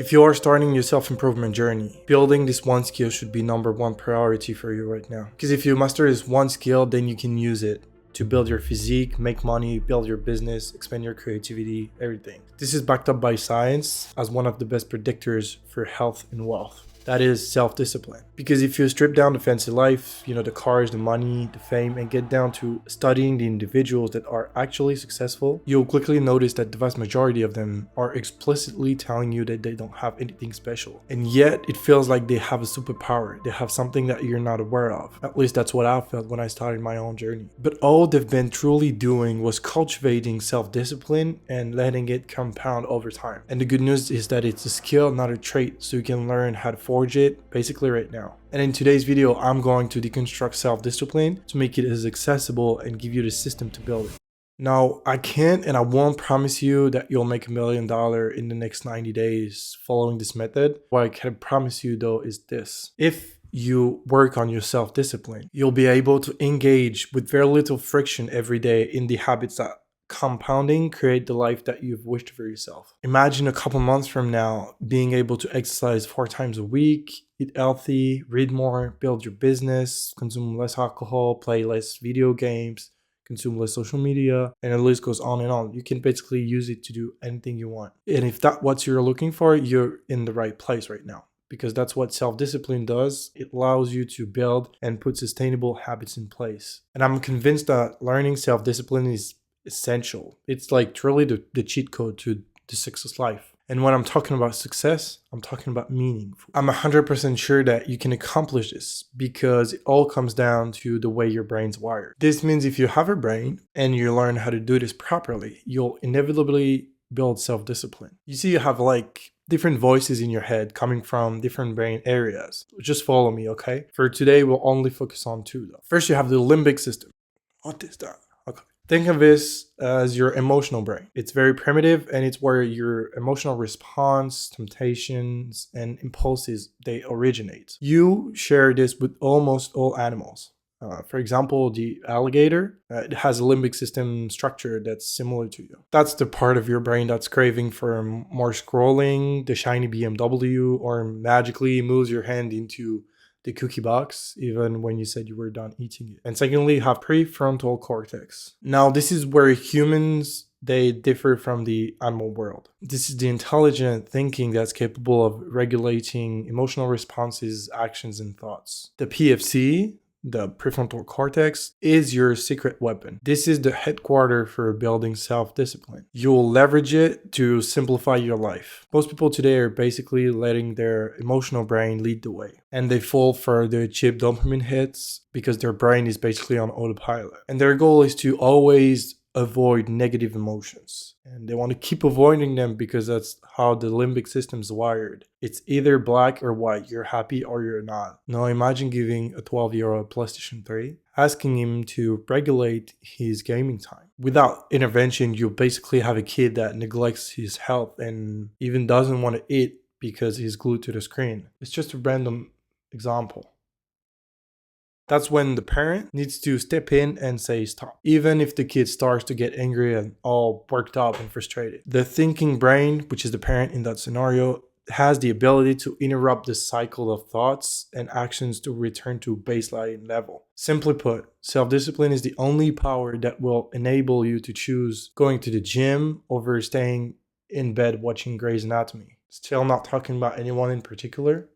If you are starting your self-improvement journey, building this one skill should be number one priority for you right now. Because if you master this one skill, then you can use it to build your physique, make money, build your business, expand your creativity, everything. This is backed up by science as one of the best predictors for health and wealth. That is self-discipline. Because if you strip down the fancy life, the cars, the money, the fame, and get down to studying the individuals that are actually successful, you'll quickly notice that the vast majority of them are explicitly telling you that they don't have anything special. And yet, it feels like they have a superpower. They have something that you're not aware of. At least that's what I felt when I started my own journey. But all they've been truly doing was cultivating self-discipline and letting it compound over time. And the good news is that it's a skill, not a trait, so you can learn how to forge it basically right now. And in today's video, I'm going to deconstruct self-discipline to make it as accessible and give you the system to build it. Now, I can't and I won't promise you that you'll make $1 million in the next 90 days following this method. What I can promise you though is this. If you work on your self-discipline, you'll be able to engage with very little friction every day in the habits that compounding create the life that you've wished for yourself. Imagine a couple months from now being able to exercise 4 times a week, eat healthy, read more, build your business, consume less alcohol, play less video games, consume less social media, and the list goes on and on. You can basically use it to do anything you want. And if that's what you're looking for, you're in the right place right now. Because that's what self-discipline does. It allows you to build and put sustainable habits in place. And I'm convinced that learning self-discipline is essential. It's like truly the cheat code to the success life. And when I'm talking about success, I'm talking about meaningful. I'm 100% sure that you can accomplish this because it all comes down to the way your brain's wired. This means if you have a brain and you learn how to do this properly, you'll inevitably build self-discipline. You see, you have like different voices in your head coming from different brain areas. Just follow me, okay? For today, we'll only focus on 2 though. First, you have the limbic system. What is that? Okay. Think of this as your emotional brain. It's very primitive and it's where your emotional response, temptations, and impulses, they originate. You share this with almost all animals. For example, the alligator, it has a limbic system structure that's similar to you. That's the part of your brain that's craving for more scrolling, the shiny BMW, or magically moves your hand into the cookie box even when you said you were done eating it. And secondly, you have prefrontal cortex. Now, this is where humans, they differ from the animal world. This is the intelligent thinking that's capable of regulating emotional responses, actions, and thoughts. The PFC, the prefrontal cortex, is your secret weapon. This is the headquarters for building self-discipline. You'll leverage it to simplify your life. Most people today are basically letting their emotional brain lead the way. And they fall for the cheap dopamine hits because their brain is basically on autopilot. And their goal is to always avoid negative emotions. And they want to keep avoiding them because that's how the limbic system's wired. It's either black or white. You're happy or you're not. Now imagine giving a 12-year-old PlayStation 3, asking him to regulate his gaming time. Without intervention, you basically have a kid that neglects his health and even doesn't want to eat because he's glued to the screen. It's just a random example. That's when the parent needs to step in and say stop, even if the kid starts to get angry and all worked up and frustrated. The thinking brain, which is the parent in that scenario, has the ability to interrupt the cycle of thoughts and actions to return to baseline level. Simply put, self-discipline is the only power that will enable you to choose going to the gym over staying in bed watching Grey's Anatomy. Still not talking about anyone in particular.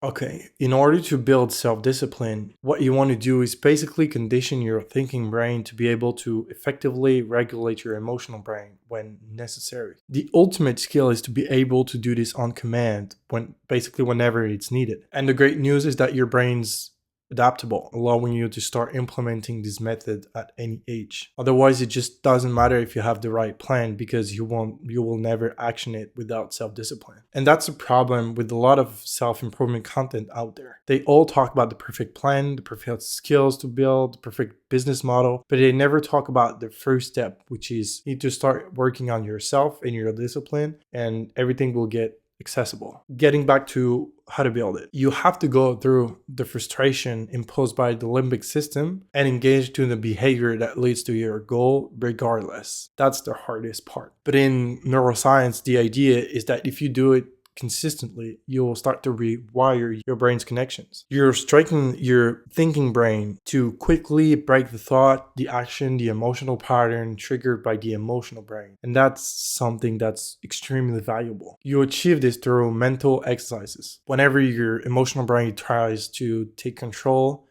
Okay, in order to build self-discipline, what you want to do is basically condition your thinking brain to be able to effectively regulate your emotional brain when necessary. The ultimate skill is to be able to do this on command, whenever it's needed. And the great news is that your brain's adaptable, allowing you to start implementing this method at any age. Otherwise, it just doesn't matter if you have the right plan because you will never action it without self-discipline. And that's a problem with a lot of self-improvement content out there. They all talk about the perfect plan, the perfect skills to build, the perfect business model, but they never talk about the first step, which is you need to start working on yourself and your discipline, and everything will get accessible. Getting back to how to build it, you have to go through the frustration imposed by the limbic system and engage to the behavior that leads to your goal regardless. That's the hardest part. But in neuroscience, the idea is that if you do it consistently, you will start to rewire your brain's connections. You're striking your thinking brain to quickly break the thought, the action, the emotional pattern triggered by the emotional brain. And that's something that's extremely valuable. You achieve this through mental exercises. Whenever your emotional brain tries to take control,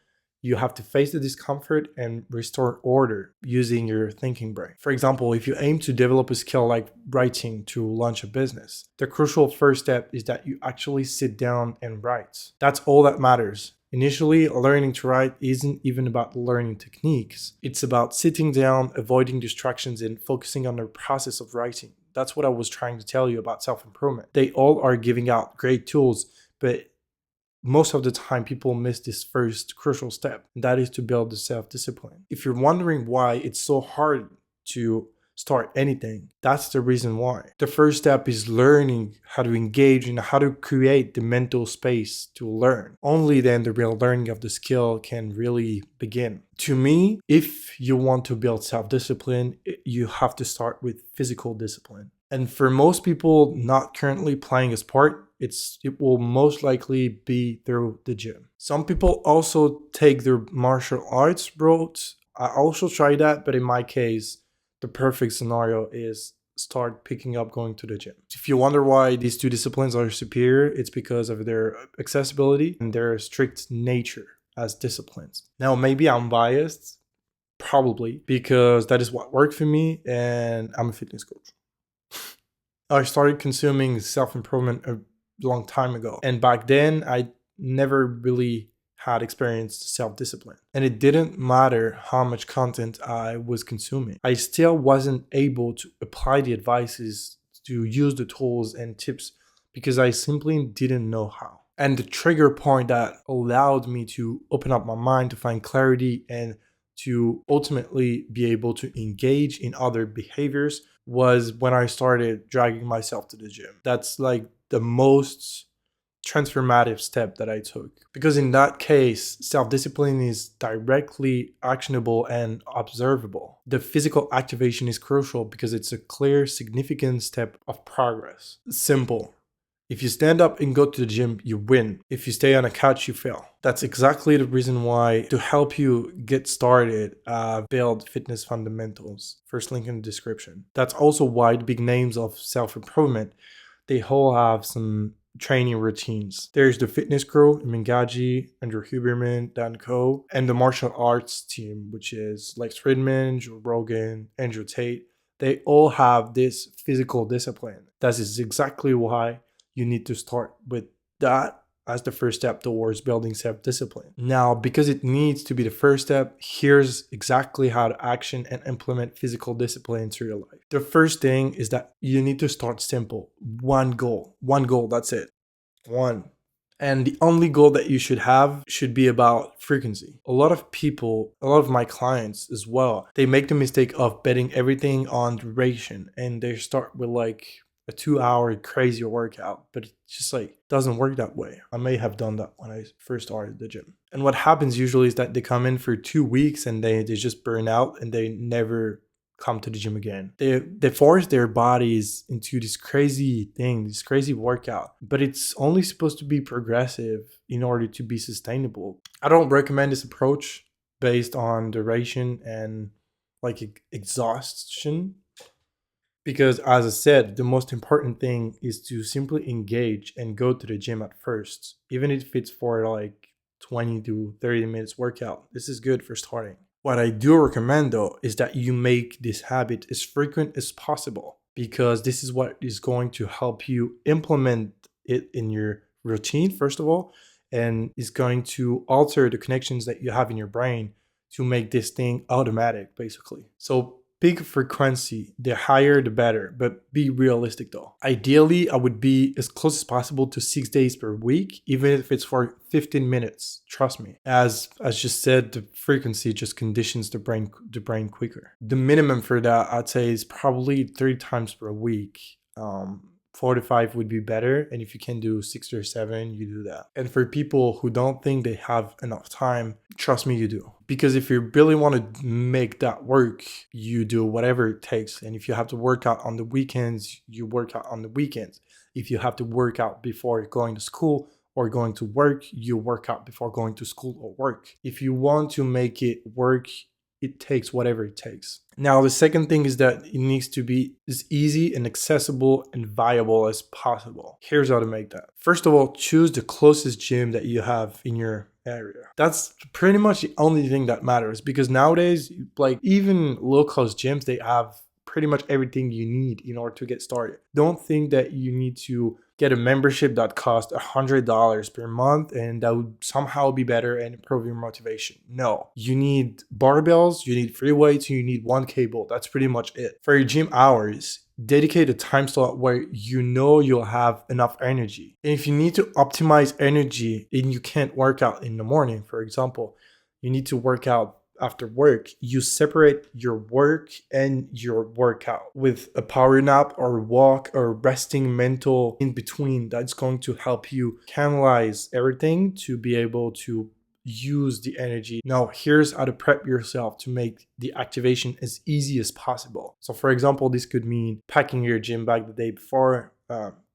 you have to face the discomfort and restore order using your thinking brain. For example, if you aim to develop a skill like writing to launch a business, the crucial first step is that you actually sit down and write. That's all that matters. Initially, learning to write isn't even about learning techniques. It's about sitting down, avoiding distractions, and focusing on the process of writing. That's what I was trying to tell you about self-improvement. They all are giving out great tools, but most of the time people miss this first crucial step, and that is to build the self-discipline. If you're wondering why it's so hard to start anything, that's the reason why. The first step is learning how to engage and how to create the mental space to learn. Only then the real learning of the skill can really begin. To me, if you want to build self-discipline, you have to start with physical discipline. And for most people not currently playing a sport, it will most likely be through the gym. Some people also take their martial arts route. I also try that, but in my case, the perfect scenario is start picking up going to the gym. If you wonder why these two disciplines are superior, it's because of their accessibility and their strict nature as disciplines. Now, maybe I'm biased, probably, because that is what worked for me and I'm a fitness coach. I started consuming self-improvement a long time ago. And back then, I never really had experienced self-discipline. And it didn't matter how much content I was consuming. I still wasn't able to apply the advices, to use the tools and tips because I simply didn't know how. And the trigger point that allowed me to open up my mind, to find clarity, and to ultimately be able to engage in other behaviors was when I started dragging myself to the gym. That's like the most transformative step that I took. Because in that case, self-discipline is directly actionable and observable. The physical activation is crucial because it's a clear, significant step of progress. Simple. If you stand up and go to the gym, you win. If you stay on a couch, you fail. That's exactly the reason why, to help you get started, build fitness fundamentals. First link in the description. That's also why the big names of self-improvement, they all have some training routines. There's the fitness crew, Mingaji, Andrew Huberman, Dan Coe, and the martial arts team, which is Lex Fridman, Joe Rogan, Andrew Tate. They all have this physical discipline. That is exactly why you need to start with that as the first step towards building self-discipline. Now, because it needs to be the first step, here's exactly how to action and implement physical discipline into your life. The first thing is that you need to start simple. One goal, that's it. One. And the only goal that you should have should be about frequency. A lot of people, a lot of my clients as well, they make the mistake of betting everything on duration, and they start with like a 2-hour crazy workout, but it just like doesn't work that way. I may have done that when I first started the gym. And what happens usually is that they come in for 2 weeks and they just burn out and they never come to the gym again. They force their bodies into this crazy thing, this crazy workout, but it's only supposed to be progressive in order to be sustainable. I don't recommend this approach based on duration and like exhaustion. Because as I said, the most important thing is to simply engage and go to the gym at first. Even if it's for like 20 to 30 minutes workout, this is good for starting. What I do recommend though is that you make this habit as frequent as possible, because this is what is going to help you implement it in your routine, first of all, and is going to alter the connections that you have in your brain to make this thing automatic, basically. So pick frequency, the higher the better, but be realistic though. Ideally, I would be as close as possible to 6 days per week, even if it's for 15 minutes. Trust me. As just said, the frequency just conditions the brain quicker. The minimum for that, I'd say, is probably 3 times per week. 4 to 5 would be better. And if you can do 6 or 7, you do that. And for people who don't think they have enough time, trust me, you do. Because if you really want to make that work, you do whatever it takes. And if you have to work out on the weekends, you work out on the weekends. If you have to work out before going to school or going to work, you work out before going to school or work. If you want to make it work, it takes whatever it takes. Now, the second thing is that it needs to be as easy and accessible and viable as possible. Here's how to make that. First of all, choose the closest gym that you have in your area. That's pretty much the only thing that matters, because nowadays, like even low-cost gyms, they have pretty much everything you need in order to get started. Don't think that you need to get a membership that costs $100 per month and that would somehow be better and improve your motivation. No, you need barbells, you need free weights, you need one cable. That's pretty much it. For your gym hours, dedicate a time slot where you know you'll have enough energy. And if you need to optimize energy and you can't work out in the morning, for example, you need to work out after work, you separate your work and your workout with a power nap or walk or resting mental in between. That's going to help you canalize everything to be able to use the energy. Now, here's how to prep yourself to make the activation as easy as possible. So for example, this could mean packing your gym bag the day before,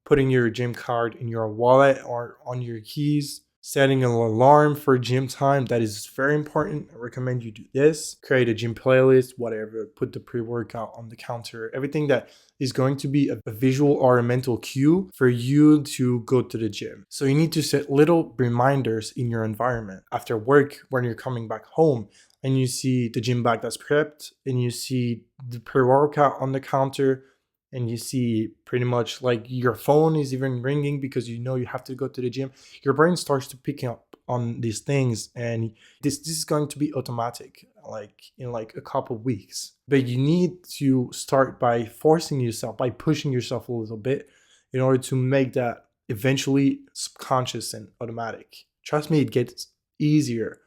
putting your gym card in your wallet or on your keys, setting an alarm for gym time. That is very important. I recommend you do this. Create a gym playlist, whatever. Put the pre-workout on the counter. Everything that is going to be a visual or a mental cue for you to go to the gym. So you need to set little reminders in your environment. After work, when you're coming back home and you see the gym bag that's prepped and you see the pre-workout on the counter, and you see pretty much like your phone is even ringing because you know you have to go to the gym, your brain starts to pick up on these things, and this is going to be automatic like in like a couple weeks. But you need to start by forcing yourself, by pushing yourself a little bit in order to make that eventually subconscious and automatic. Trust me, it gets easier.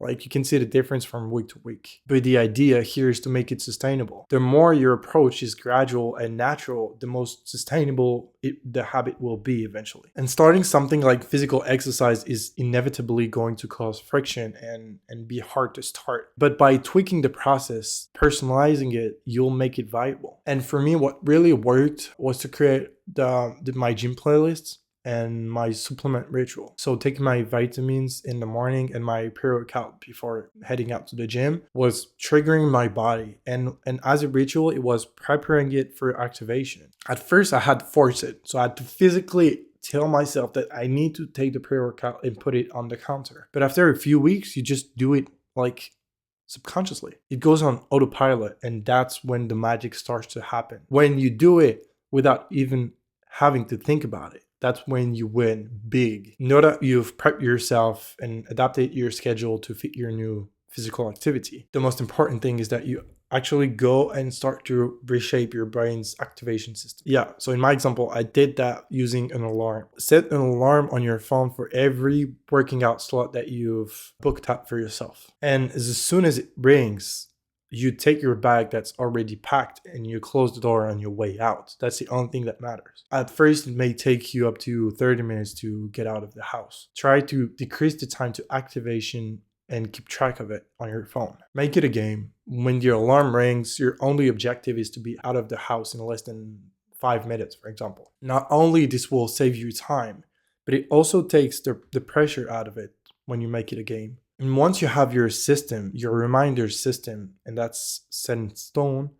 Like you can see the difference from week to week. But the idea here is to make it sustainable. The more your approach is gradual and natural, the most sustainable the habit will be eventually. And starting something like physical exercise is inevitably going to cause friction and be hard to start. But by tweaking the process, personalizing it, you'll make it viable. And for me, what really worked was to create my gym playlists and my supplement ritual. So taking my vitamins in the morning and my pre-workout before heading out to the gym was triggering my body. And as a ritual, it was preparing it for activation. At first, I had to force it. So I had to physically tell myself that I need to take the pre-workout and put it on the counter. But after a few weeks, you just do it like subconsciously. It goes on autopilot, and that's when the magic starts to happen. When you do it without even having to think about it, that's when you win big. Know that you've prepped yourself and adapted your schedule to fit your new physical activity. The most important thing is that you actually go and start to reshape your brain's activation system. Yeah, so in my example, I did that using an alarm. Set an alarm on your phone for every working out slot that you've booked out for yourself. And as soon as it rings, you take your bag that's already packed and you close the door on your way out. That's the only thing that matters. At first, it may take you up to 30 minutes to get out of the house. Try to decrease the time to activation and keep track of it on your phone. Make it a game. When your alarm rings, your only objective is to be out of the house in less than 5 minutes, for example. Not only this will save you time, but it also takes the pressure out of it when you make it a game. And once you have your system, your reminder system, and that's set in stone,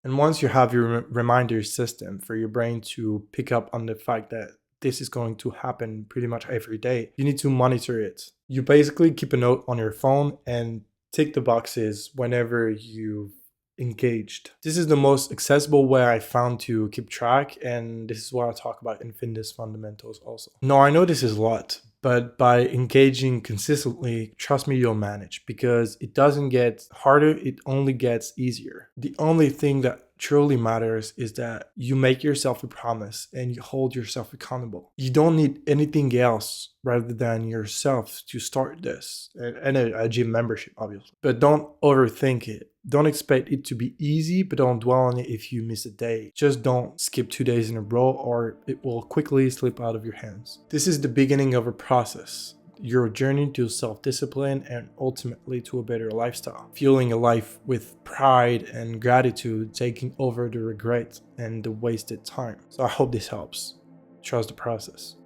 and once you have your reminder system for your brain to pick up on the fact that this is going to happen pretty much every day, you need to monitor it. You basically keep a note on your phone and tick the boxes whenever you've engaged. This is the most accessible way I found to keep track, and this is what I talk about in fitness fundamentals also. Now, I know this is a lot, but by engaging consistently, trust me, you'll manage, because it doesn't get harder, it only gets easier. The only thing that truly matters is that you make yourself a promise and you hold yourself accountable. You don't need anything else rather than yourself to start this, and a gym membership, obviously. But don't overthink it. Don't expect it to be easy, but don't dwell on it if you miss a day. Just don't skip 2 days in a row or it will quickly slip out of your hands. This is the beginning of a process. Your journey to self-discipline and ultimately to a better lifestyle. Fueling a life with pride and gratitude, taking over the regret and the wasted time. So I hope this helps. Trust the process.